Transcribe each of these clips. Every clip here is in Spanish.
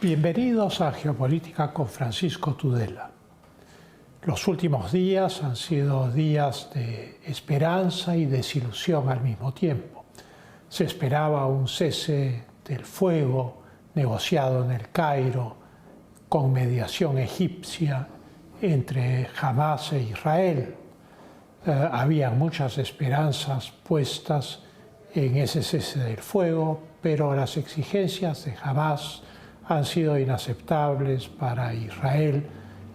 Bienvenidos a Geopolítica con Francisco Tudela. Los últimos días han sido días de esperanza y desilusión al mismo tiempo. Se esperaba un cese del fuego negociado en el Cairo con mediación egipcia entre Hamás e Israel. Había muchas esperanzas puestas en ese cese del fuego, pero las exigencias de Hamás han sido inaceptables para Israel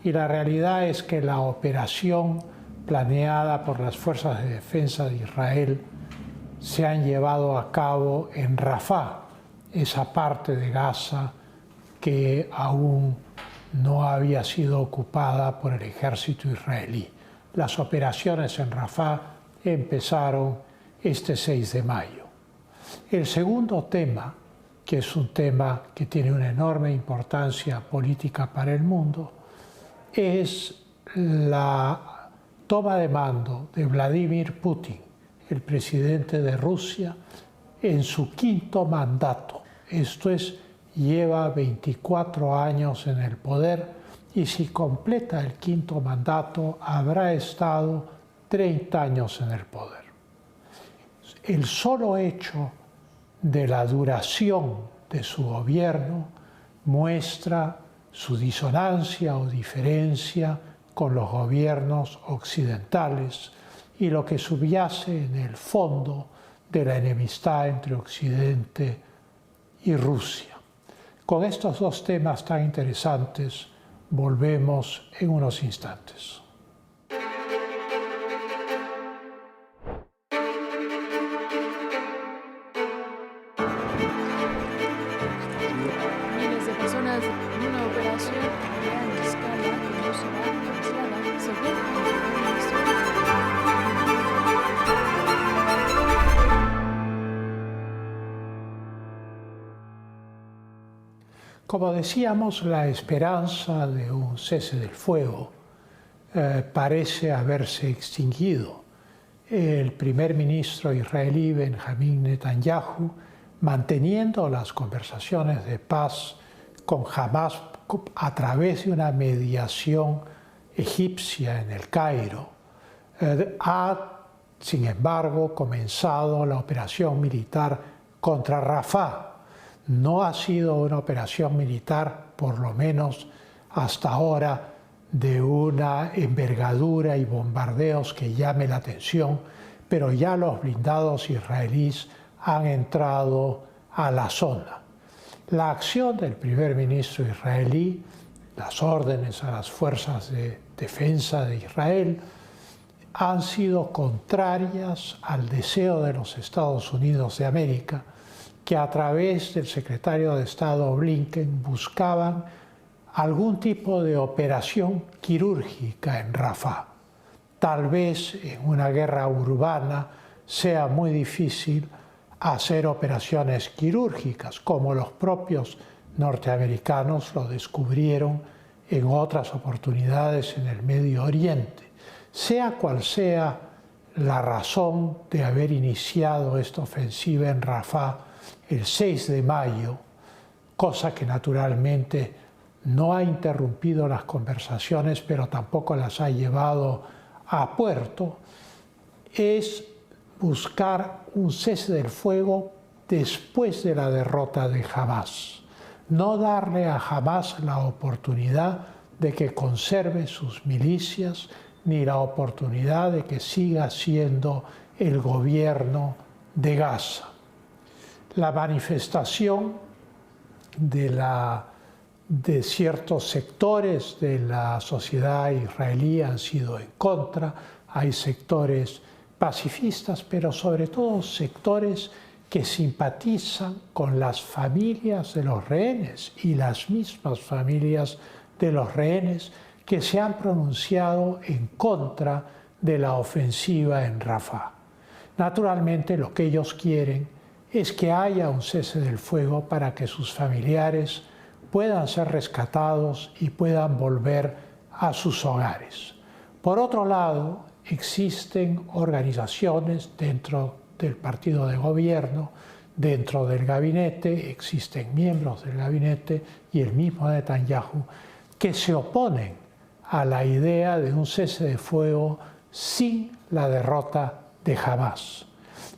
y la realidad es que la operación planeada por las fuerzas de defensa de Israel se han llevado a cabo en Rafah, esa parte de Gaza que aún no había sido ocupada por el ejército israelí. Las operaciones en Rafah empezaron este 6 de mayo. El segundo tema, que es un tema que tiene una enorme importancia política para el mundo, es la toma de mando de Vladimir Putin, el presidente de Rusia, en su quinto mandato. Esto es, lleva 24 años en el poder y si completa el quinto mandato habrá estado 30 años en el poder. El solo hecho de la duración de su gobierno muestra su disonancia o diferencia con los gobiernos occidentales y lo que subyace en el fondo de la enemistad entre Occidente y Rusia. Con estos dos temas tan interesantes volvemos en unos instantes. Miles de personas en una operación a gran escala que no será anunciada según el ministro. Como decíamos, la esperanza de un cese del fuego parece haberse extinguido. El primer ministro israelí Benjamín Netanyahu, manteniendo las conversaciones de paz con Hamás a través de una mediación egipcia en el Cairo, ha, sin embargo, comenzado la operación militar contra Rafah. No ha sido una operación militar, por lo menos hasta ahora, de una envergadura y bombardeos que llame la atención, pero ya los blindados israelíes han entrado a la zona. La acción del primer ministro israelí, las órdenes a las fuerzas de defensa de Israel, han sido contrarias al deseo de los Estados Unidos de América, que a través del secretario de Estado Blinken buscaban algún tipo de operación quirúrgica en Rafah. Tal vez en una guerra urbana sea muy difícil hacer operaciones quirúrgicas, como los propios norteamericanos lo descubrieron en otras oportunidades en el Medio Oriente. Sea cual sea la razón de haber iniciado esta ofensiva en Rafah el 6 de mayo, cosa que naturalmente no ha interrumpido las conversaciones, pero tampoco las ha llevado a puerto, es buscar un cese del fuego después de la derrota de Hamás. No darle a Hamás la oportunidad de que conserve sus milicias, ni la oportunidad de que siga siendo el gobierno de Gaza. La manifestación de ciertos sectores de la sociedad israelí han sido en contra. Hay sectores pacifistas, pero sobre todo sectores que simpatizan con las familias de los rehenes y las mismas familias de los rehenes que se han pronunciado en contra de la ofensiva en Rafah. Naturalmente, lo que ellos quieren es que haya un cese del fuego para que sus familiares puedan ser rescatados y puedan volver a sus hogares. Por otro lado, existen organizaciones dentro del partido de gobierno dentro del gabinete, existen miembros del gabinete y el mismo Netanyahu que se oponen a la idea de un cese de fuego sin la derrota de Hamás.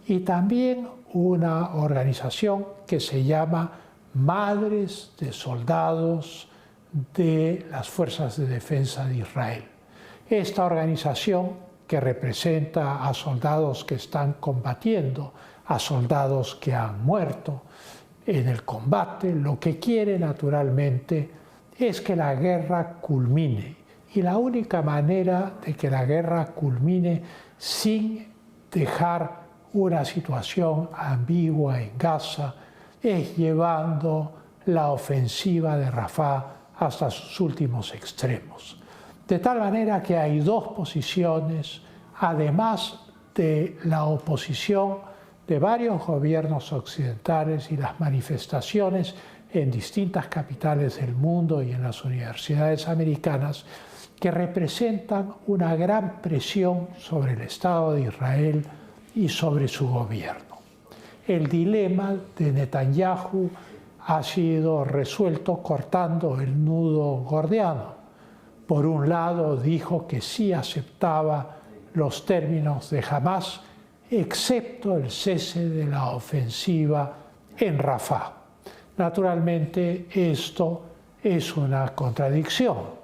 Y también una organización que se llama Madres de Soldados de las Fuerzas de Defensa de Israel. Esta organización, que representa a soldados que están combatiendo, a soldados que han muerto en el combate, lo que quiere naturalmente es que la guerra culmine. Y la única manera de que la guerra culmine sin dejar una situación ambigua en Gaza es llevando la ofensiva de Rafah hasta sus últimos extremos. De tal manera que hay dos posiciones, además de la oposición de varios gobiernos occidentales y las manifestaciones en distintas capitales del mundo y en las universidades americanas, que representan una gran presión sobre el Estado de Israel y sobre su gobierno. El dilema de Netanyahu ha sido resuelto cortando el nudo gordiano. Por un lado, dijo que sí aceptaba los términos de Hamás, excepto el cese de la ofensiva en Rafah. Naturalmente, esto es una contradicción.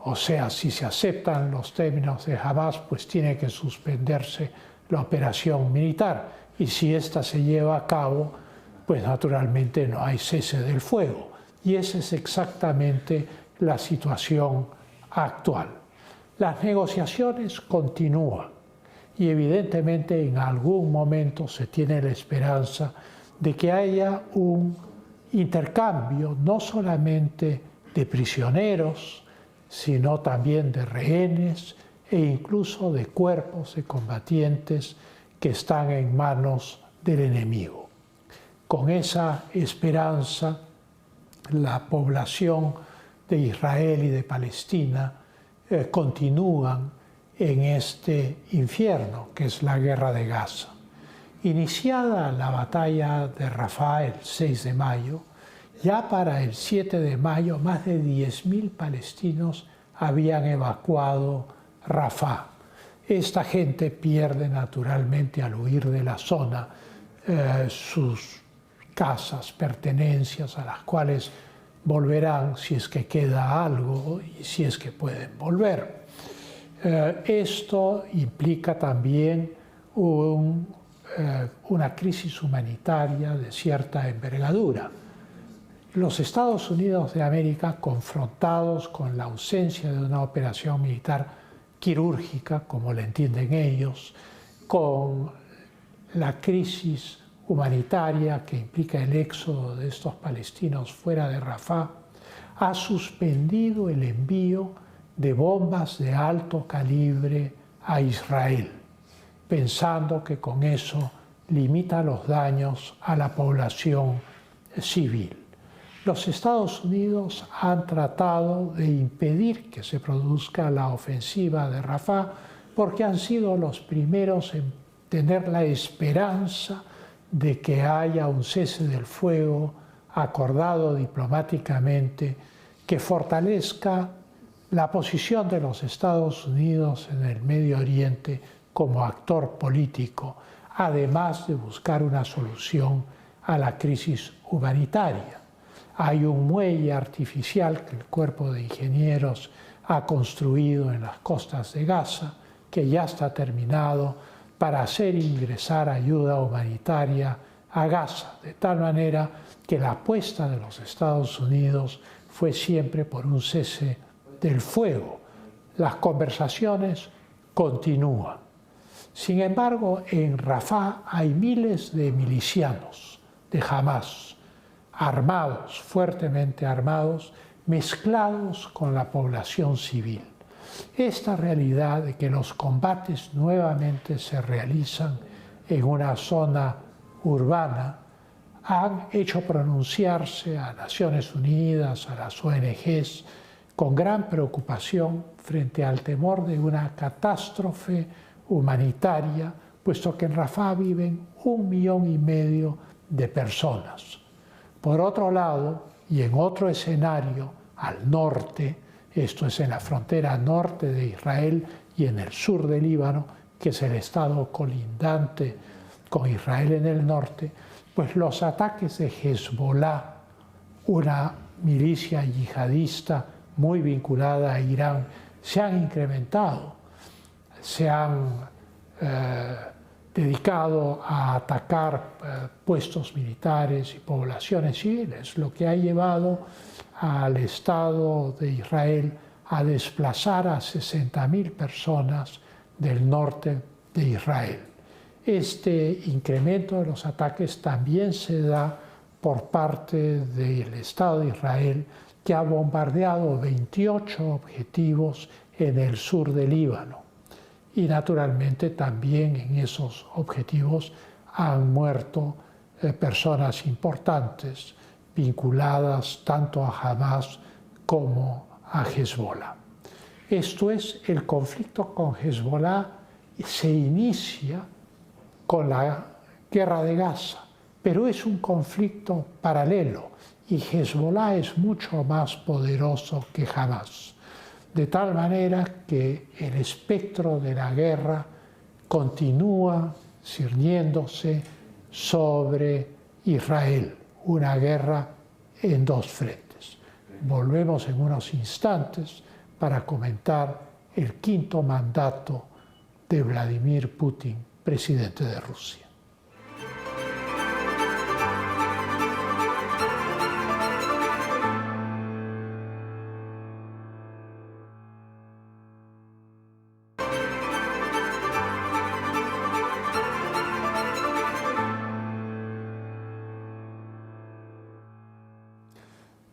O sea, si se aceptan los términos de Hamás, pues tiene que suspenderse la operación militar. Y si ésta se lleva a cabo, pues naturalmente no hay cese del fuego. Y esa es exactamente la situación actual. Las negociaciones continúan y evidentemente en algún momento se tiene la esperanza de que haya un intercambio no solamente de prisioneros, sino también de rehenes e incluso de cuerpos de combatientes que están en manos del enemigo. Con esa esperanza, la población de Israel y de Palestina continúan en este infierno que es la guerra de Gaza. Iniciada la batalla de Rafah el 6 de mayo, ya para el 7 de mayo más de 10.000 palestinos habían evacuado Rafah. Esta gente pierde naturalmente al huir de la zona sus casas, pertenencias a las cuales volverán si es que queda algo y si es que pueden volver. Esto implica también una crisis humanitaria de cierta envergadura. Los Estados Unidos de América, confrontados con la ausencia de una operación militar quirúrgica, como la entienden ellos, con la crisis humanitaria que implica el éxodo de estos palestinos fuera de Rafah, ha suspendido el envío de bombas de alto calibre a Israel, pensando que con eso limita los daños a la población civil. Los Estados Unidos han tratado de impedir que se produzca la ofensiva de Rafah porque han sido los primeros en tener la esperanza de que haya un cese del fuego acordado diplomáticamente que fortalezca la posición de los Estados Unidos en el Medio Oriente como actor político, además de buscar una solución a la crisis humanitaria. Hay un muelle artificial que el Cuerpo de Ingenieros ha construido en las costas de Gaza, que ya está terminado, para hacer ingresar ayuda humanitaria a Gaza, de tal manera que la apuesta de los Estados Unidos fue siempre por un cese del fuego. Las conversaciones continúan. Sin embargo, en Rafah hay miles de milicianos de Hamás, armados, fuertemente armados, mezclados con la población civil. Esta realidad de que los combates nuevamente se realizan en una zona urbana han hecho pronunciarse a Naciones Unidas, a las ONGs, con gran preocupación frente al temor de una catástrofe humanitaria, puesto que en Rafah viven 1,5 millones de personas. Por otro lado, y en otro escenario, al norte, esto es en la frontera norte de Israel y en el sur del Líbano, que es el estado colindante con Israel en el norte, pues los ataques de Hezbollah, una milicia yihadista muy vinculada a Irán, se han incrementado, se han dedicado a atacar puestos militares y poblaciones civiles, lo que ha llevado al Estado de Israel a desplazar a 60.000 personas del norte de Israel. Este incremento de los ataques también se da por parte del Estado de Israel, que ha bombardeado 28 objetivos en el sur del Líbano. Y naturalmente también en esos objetivos han muerto personas importantes vinculadas tanto a Hamas como a Hezbollah. Esto es, el conflicto con Hezbollah se inicia con la guerra de Gaza, pero es un conflicto paralelo y Hezbollah es mucho más poderoso que Hamas. De tal manera que el espectro de la guerra continúa ciñéndose sobre Israel, una guerra en dos frentes. Volvemos en unos instantes para comentar el quinto mandato de Vladimir Putin, presidente de Rusia.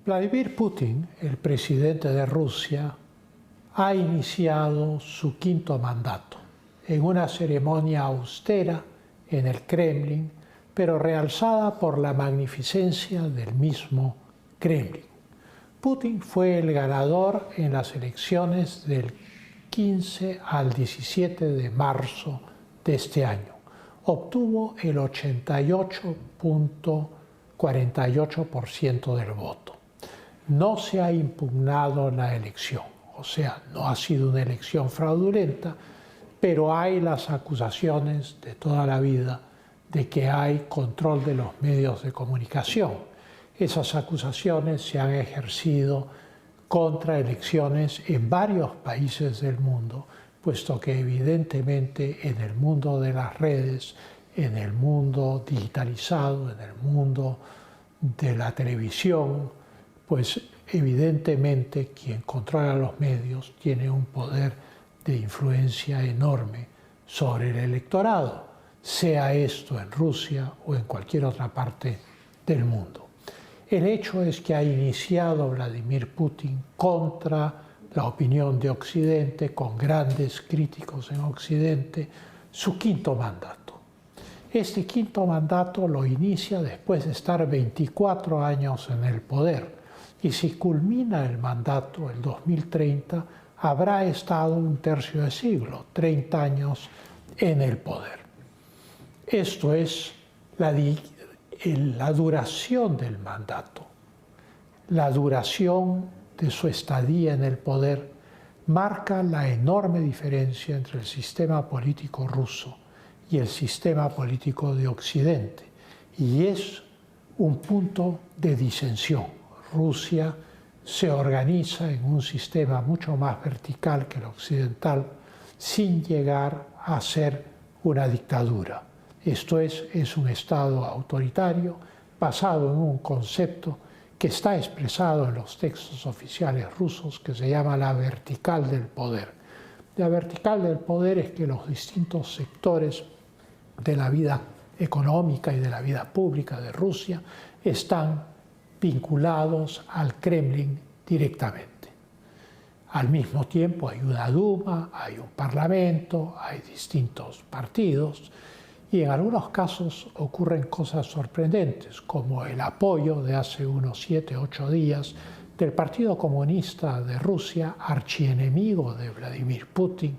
Vladimir Putin, el presidente de Rusia, ha iniciado su quinto mandato en una ceremonia austera en el Kremlin, pero realzada por la magnificencia del mismo Kremlin. Putin fue el ganador en las elecciones del 15 al 17 de marzo de este año. Obtuvo el 88.48% del voto. No se ha impugnado la elección, o sea, no ha sido una elección fraudulenta, pero hay las acusaciones de toda la vida de que hay control de los medios de comunicación. Esas acusaciones se han ejercido contra elecciones en varios países del mundo, puesto que evidentemente en el mundo de las redes, en el mundo digitalizado, en el mundo de la televisión, pues evidentemente quien controla los medios tiene un poder de influencia enorme sobre el electorado, sea esto en Rusia o en cualquier otra parte del mundo. El hecho es que ha iniciado Vladimir Putin contra la opinión de Occidente, con grandes críticos en Occidente, su quinto mandato. Este quinto mandato lo inicia después de estar 24 años en el poder. Y si culmina el mandato el 2030, habrá estado un tercio de siglo, 30 años en el poder. Esto es la duración del mandato. La duración de su estadía en el poder marca la enorme diferencia entre el sistema político ruso y el sistema político de Occidente, y es un punto de disensión. Rusia se organiza en un sistema mucho más vertical que el occidental, sin llegar a ser una dictadura. Esto es un Estado autoritario basado en un concepto que está expresado en los textos oficiales rusos, que se llama la vertical del poder. La vertical del poder es que los distintos sectores de la vida económica y de la vida pública de Rusia están vinculados al Kremlin directamente. Al mismo tiempo hay una Duma, hay un parlamento, hay distintos partidos y en algunos casos ocurren cosas sorprendentes, como el apoyo de hace unos 7 u 8 días del Partido Comunista de Rusia, archienemigo de Vladimir Putin,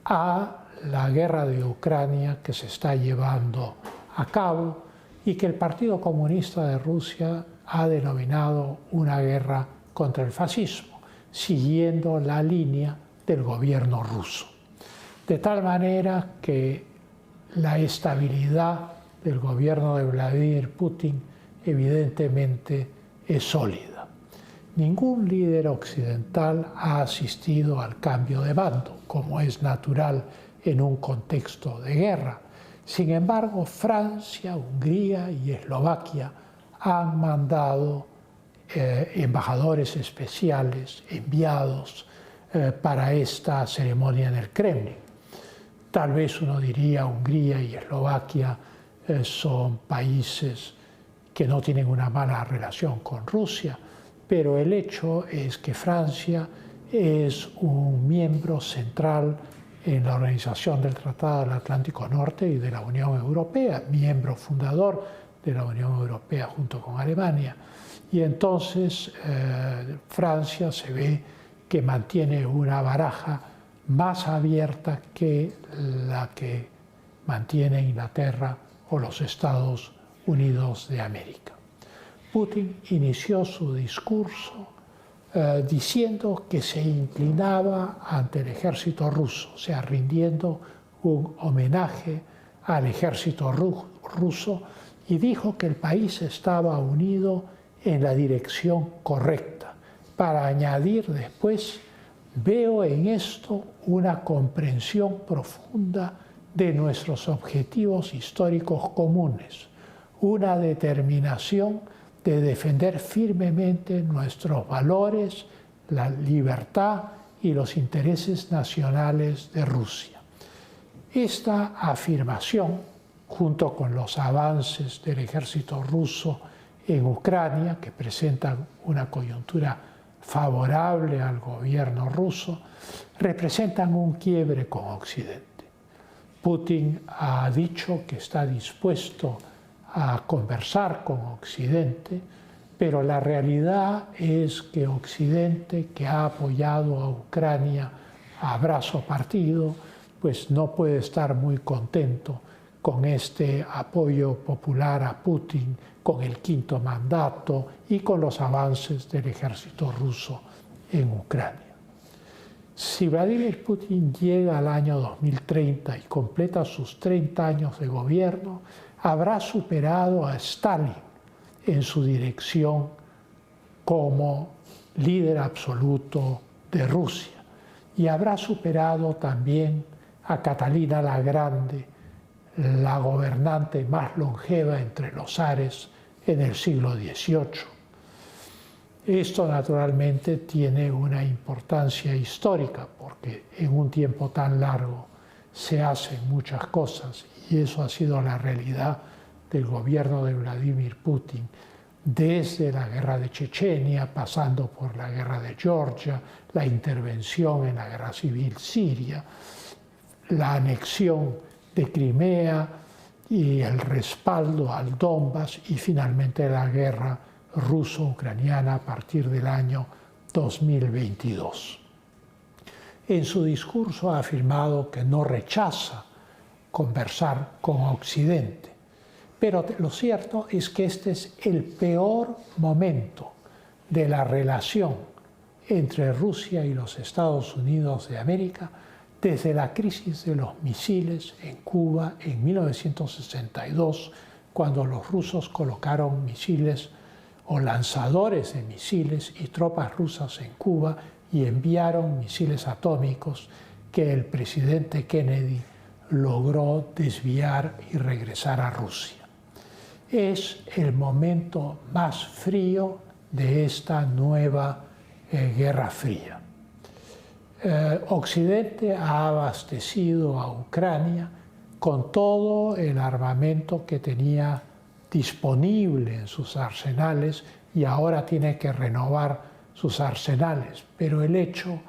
a la guerra de Ucrania que se está llevando a cabo y que el Partido Comunista de Rusia ha denominado una guerra contra el fascismo, siguiendo la línea del gobierno ruso. De tal manera que la estabilidad del gobierno de Vladimir Putin evidentemente es sólida. Ningún líder occidental ha asistido al cambio de bando, como es natural en un contexto de guerra. Sin embargo, Francia, Hungría y Eslovaquia han mandado embajadores especiales enviados para esta ceremonia en el Kremlin. Tal vez uno diría Hungría y Eslovaquia son países que no tienen una mala relación con Rusia, pero el hecho es que Francia es un miembro central en la Organización del Tratado del Atlántico Norte y de la Unión Europea, miembro fundador de la Unión Europea junto con Alemania. Y entonces Francia se ve que mantiene una baraja más abierta que la que mantiene Inglaterra o los Estados Unidos de América. Putin inició su discurso diciendo que se inclinaba ante el ejército ruso, o sea, rindiendo un homenaje al ejército ruso, y dijo que el país estaba unido en la dirección correcta, para añadir después: veo en esto una comprensión profunda de nuestros objetivos históricos comunes, una determinación de defender firmemente nuestros valores, la libertad y los intereses nacionales de Rusia. Esta afirmación, junto con los avances del ejército ruso en Ucrania, que presentan una coyuntura favorable al gobierno ruso, representan un quiebre con Occidente. Putin ha dicho que está dispuesto a conversar con Occidente, pero la realidad es que Occidente, que ha apoyado a Ucrania a brazo partido, pues no puede estar muy contento con este apoyo popular a Putin, con el quinto mandato y con los avances del ejército ruso en Ucrania. Si Vladimir Putin llega al año 2030 y completa sus 30 años de gobierno, habrá superado a Stalin en su dirección como líder absoluto de Rusia y habrá superado también a Catalina la Grande, la gobernante más longeva entre los zares en el siglo XVIII. Esto naturalmente tiene una importancia histórica porque en un tiempo tan largo se hacen muchas cosas y eso ha sido la realidad del gobierno de Vladimir Putin desde la guerra de Chechenia, pasando por la guerra de Georgia, la intervención en la guerra civil siria, la anexión de Crimea y el respaldo al Donbass y finalmente la guerra ruso-ucraniana a partir del año 2022. En su discurso ha afirmado que no rechaza conversar con Occidente, pero lo cierto es que este es el peor momento de la relación entre Rusia y los Estados Unidos de América desde la crisis de los misiles en Cuba en 1962, cuando los rusos colocaron misiles o lanzadores de misiles y tropas rusas en Cuba y enviaron misiles atómicos que el presidente Kennedy logró desviar y regresar a Rusia. Es el momento más frío de esta nueva Guerra Fría. Occidente ha abastecido a Ucrania con todo el armamento que tenía disponible en sus arsenales y ahora tiene que renovar sus arsenales. Pero el hecho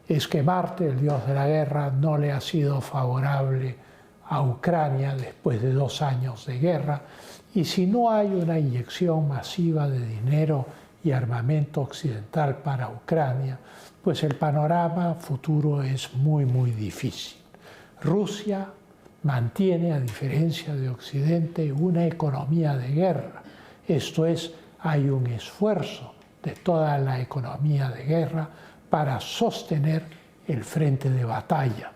es que Marte, el dios de la guerra, no le ha sido favorable a Ucrania después de 2 años de guerra, y si no hay una inyección masiva de dinero y armamento occidental para Ucrania, pues el panorama futuro es muy, muy difícil. Rusia mantiene, a diferencia de Occidente, una economía de guerra. Esto es, hay un esfuerzo de toda la economía de guerra para sostener el frente de batalla.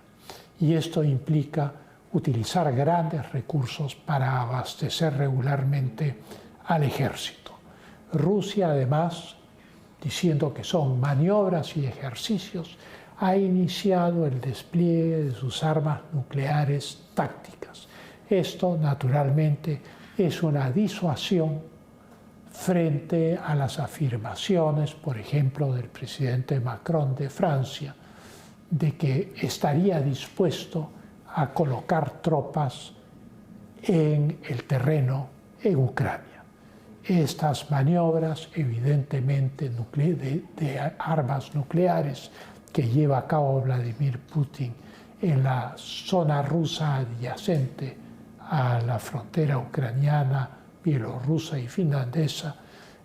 Y esto implica utilizar grandes recursos para abastecer regularmente al ejército. Rusia, además, diciendo que son maniobras y ejercicios, ha iniciado el despliegue de sus armas nucleares tácticas. Esto, naturalmente, es una disuasión frente a las afirmaciones, por ejemplo, del presidente Macron de Francia, de que estaría dispuesto a colocar tropas en el terreno en Ucrania. Estas maniobras, evidentemente, de armas nucleares que lleva a cabo Vladimir Putin en la zona rusa adyacente a la frontera ucraniana, bielorrusa y finlandesa,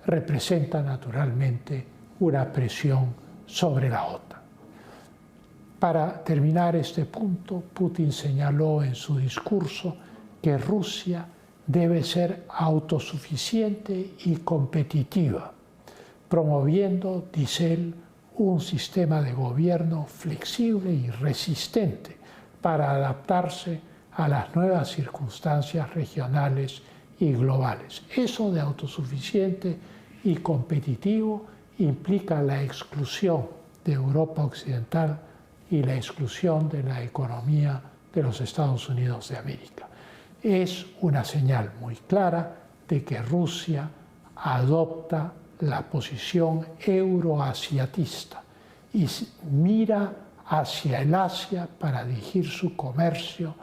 representa naturalmente una presión sobre la OTAN. Para terminar este punto, Putin señaló en su discurso que Rusia debe ser autosuficiente y competitiva, promoviendo, dice él, un sistema de gobierno flexible y resistente para adaptarse a las nuevas circunstancias regionales y globales. Eso de autosuficiente y competitivo implica la exclusión de Europa Occidental y la exclusión de la economía de los Estados Unidos de América. Es una señal muy clara de que Rusia adopta la posición euroasiatista y mira hacia el Asia para dirigir su comercio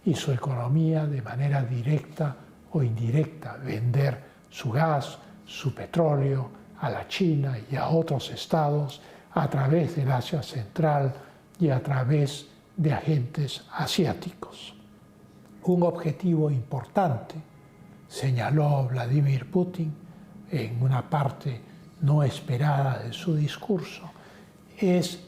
y su economía de manera directa o indirecta, vender su gas, su petróleo a la China y a otros estados a través del Asia Central y a través de agentes asiáticos. Un objetivo importante, señaló Vladimir Putin en una parte no esperada de su discurso, es,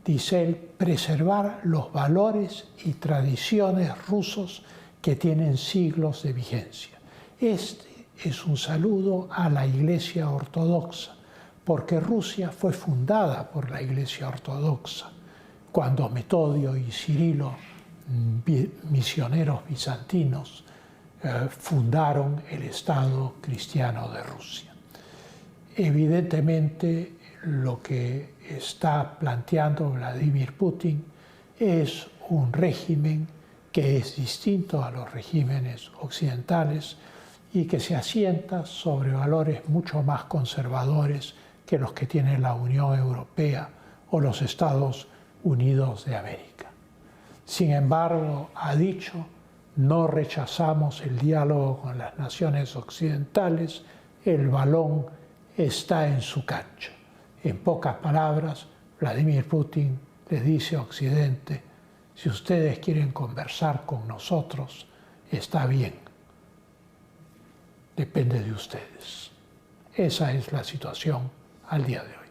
dice él, preservar los valores y tradiciones rusos que tienen siglos de vigencia. Este es un saludo a la Iglesia Ortodoxa, porque Rusia fue fundada por la Iglesia Ortodoxa, cuando Metodio y Cirilo, misioneros bizantinos, fundaron el Estado cristiano de Rusia. Evidentemente, lo que está planteando Vladimir Putin es un régimen que es distinto a los regímenes occidentales y que se asienta sobre valores mucho más conservadores que los que tiene la Unión Europea o los Estados Unidos de América. Sin embargo, ha dicho, no rechazamos el diálogo con las naciones occidentales, el balón está en su cancha. En pocas palabras, Vladimir Putin les dice a Occidente, si ustedes quieren conversar con nosotros, está bien, depende de ustedes. Esa es la situación al día de hoy.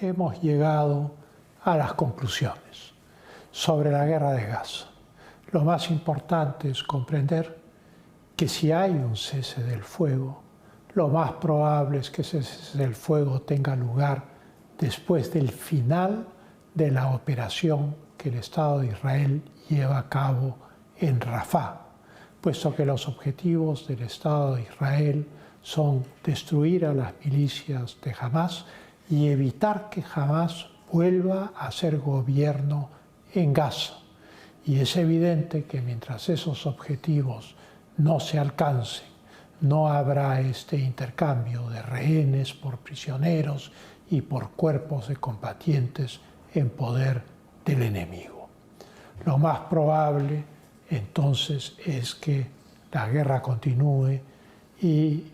Hemos llegado a las conclusiones sobre la guerra de Gaza. Lo más importante es comprender que si hay un cese del fuego, lo más probable es que ese cese del fuego tenga lugar después del final de la operación que el Estado de Israel lleva a cabo en Rafah, puesto que los objetivos del Estado de Israel son destruir a las milicias de Hamás y evitar que Hamás vuelva a ser gobierno en Gaza. Y es evidente que mientras esos objetivos no se alcancen, no habrá este intercambio de rehenes por prisioneros y por cuerpos de combatientes en poder del enemigo. Lo más probable entonces es que la guerra continúe y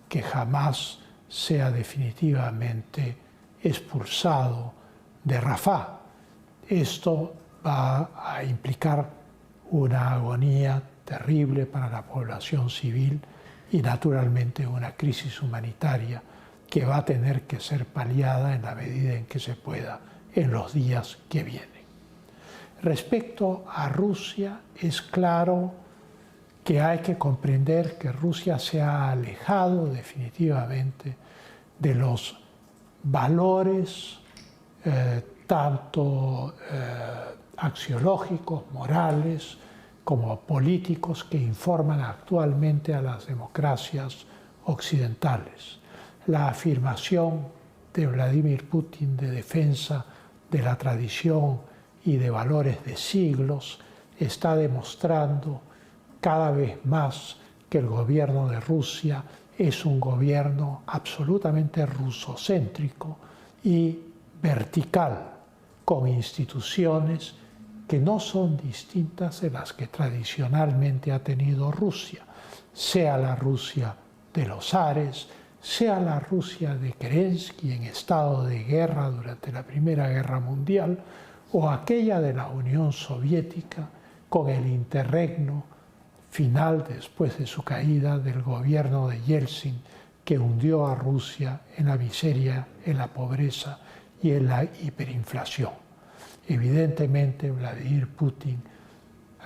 que Hamás sea definitivamente expulsado de Rafah. Esto va a implicar una agonía terrible para la población civil y naturalmente una crisis humanitaria que va a tener que ser paliada en la medida en que se pueda en los días que vienen. Respecto a Rusia, es claro que hay que comprender que Rusia se ha alejado definitivamente de los valores tanto axiológicos, morales, como políticos que informan actualmente a las democracias occidentales. La afirmación de Vladimir Putin de defensa de la tradición y de valores de siglos está demostrando cada vez más que el gobierno de Rusia es un gobierno absolutamente rusocéntrico y vertical, con instituciones que no son distintas de las que tradicionalmente ha tenido Rusia, sea la Rusia de los zares, sea la Rusia de Kerensky en estado de guerra durante la Primera Guerra Mundial, o aquella de la Unión Soviética con el interregno final después de su caída del gobierno de Yeltsin, que hundió a Rusia en la miseria, en la pobreza y en la hiperinflación. Evidentemente, Vladimir Putin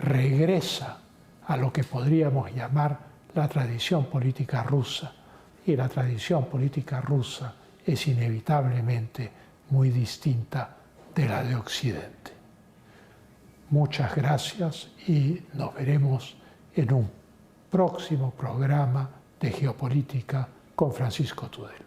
regresa a lo que podríamos llamar la tradición política rusa, y la tradición política rusa es inevitablemente muy distinta de la de Occidente. Muchas gracias y nos veremos en un próximo programa de Geopolítica con Francisco Tudela.